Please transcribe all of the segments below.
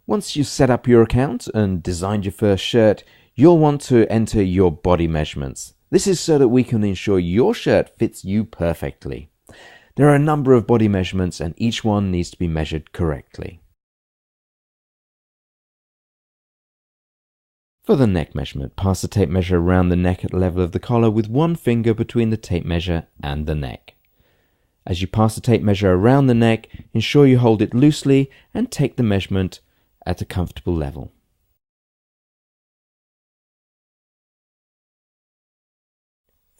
Once you've set up your account and designed your first shirt, you'll want to enter your body measurements. This is so that we can ensure your shirt fits you perfectly. There are a number of body measurements and each one needs to be measured correctly. For the neck measurement, pass the tape measure around the neck at the level of the collar with one finger between the tape measure and the neck. As you pass the tape measure around the neck, ensure you hold it loosely and take the measurement at a comfortable level.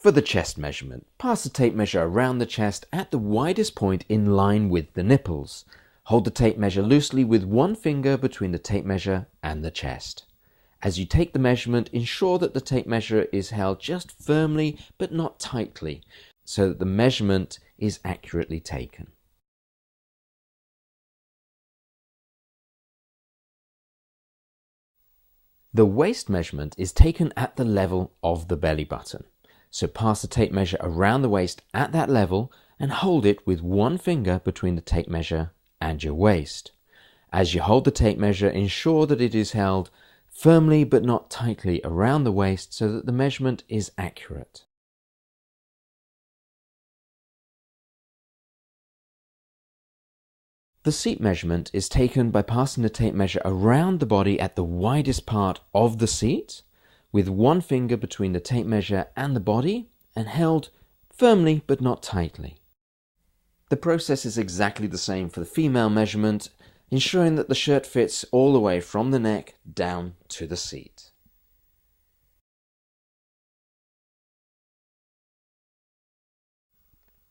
For the chest measurement, pass the tape measure around the chest at the widest point in line with the nipples. Hold the tape measure loosely with one finger between the tape measure and the chest. As you take the measurement, ensure that the tape measure is held just firmly but not tightly, so that the measurement is accurately taken. The waist measurement is taken at the level of the belly button. So pass the tape measure around the waist at that level and hold it with one finger between the tape measure and your waist. As you hold the tape measure, ensure that it is held firmly but not tightly around the waist so that the measurement is accurate. The seat measurement is taken by passing the tape measure around the body at the widest part of the seat, with one finger between the tape measure and the body and held firmly but not tightly. The process is exactly the same for the female measurement, ensuring that the shirt fits all the way from the neck down to the seat.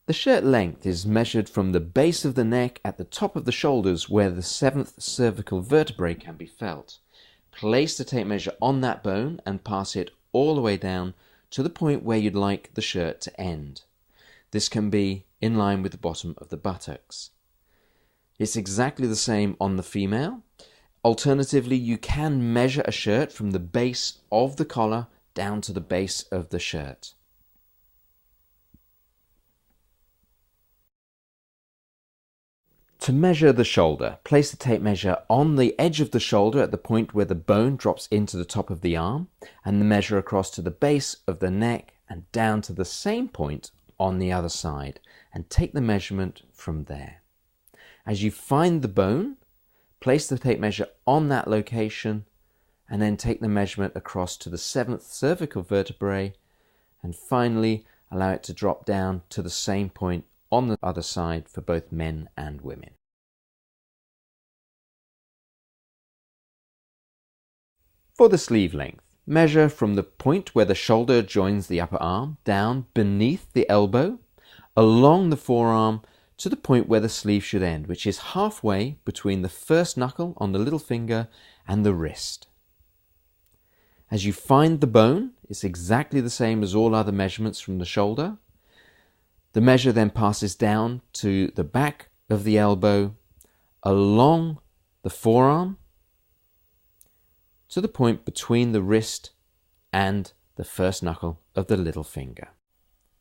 The shirt length is measured from the base of the neck at the top of the shoulders where the 7th cervical vertebrae can be felt. Place the tape measure on that bone and pass it all the way down to the point where you'd like the shirt to end. This can be in line with the bottom of the buttocks. It's exactly the same on the female. Alternatively, you can measure a shirt from the base of the collar down to the base of the shirt. To measure the shoulder, place the tape measure on the edge of the shoulder at the point where the bone drops into the top of the arm, and the measure across to the base of the neck and down to the same point on the other side, and take the measurement from there. As you find the bone, place the tape measure on that location, and then take the measurement across to the 7th cervical vertebrae, and finally allow it to drop down to the same point on the other side for both men and women. For the sleeve length, measure from the point where the shoulder joins the upper arm down beneath the elbow, along the forearm to the point where the sleeve should end, which is halfway between the first knuckle on the little finger and the wrist. As you find the bone, it's exactly the same as all other measurements from the shoulder. The measure then passes down to the back of the elbow, along the forearm, to the point between the wrist and the first knuckle of the little finger.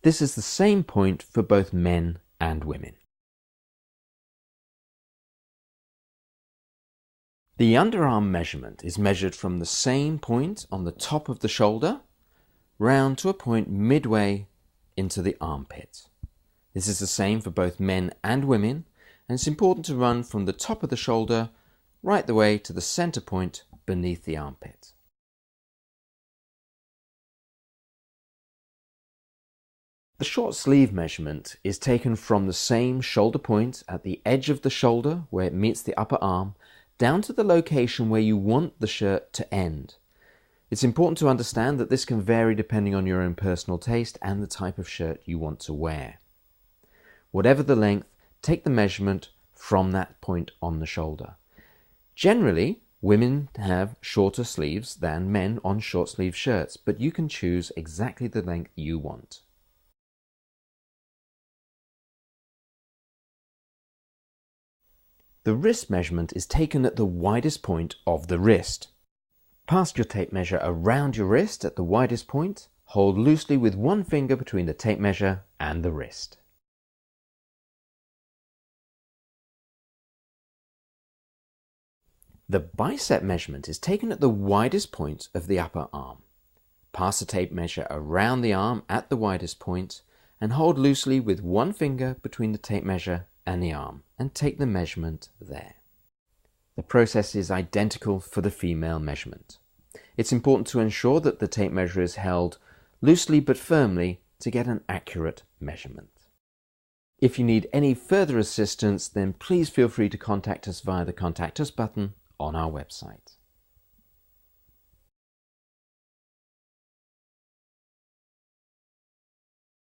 This is the same point for both men and women. The underarm measurement is measured from the same point on the top of the shoulder round to a point midway into the armpit. This is the same for both men and women, and it's important to run from the top of the shoulder right the way to the center point beneath the armpit. The short sleeve measurement is taken from the same shoulder point at the edge of the shoulder where it meets the upper arm down to the location where you want the shirt to end. It's important to understand that this can vary depending on your own personal taste and the type of shirt you want to wear. Whatever the length, take the measurement from that point on the shoulder. Generally, women have shorter sleeves than men on short sleeve shirts, but you can choose exactly the length you want. The wrist measurement is taken at the widest point of the wrist. Pass your tape measure around your wrist at the widest point. Hold loosely with one finger between the tape measure and the wrist. The bicep measurement is taken at the widest point of the upper arm. Pass the tape measure around the arm at the widest point and hold loosely with one finger between the tape measure and the arm and take the measurement there. The process is identical for the female measurement. It's important to ensure that the tape measure is held loosely but firmly to get an accurate measurement. If you need any further assistance, then please feel free to contact us via the Contact Us button on our website.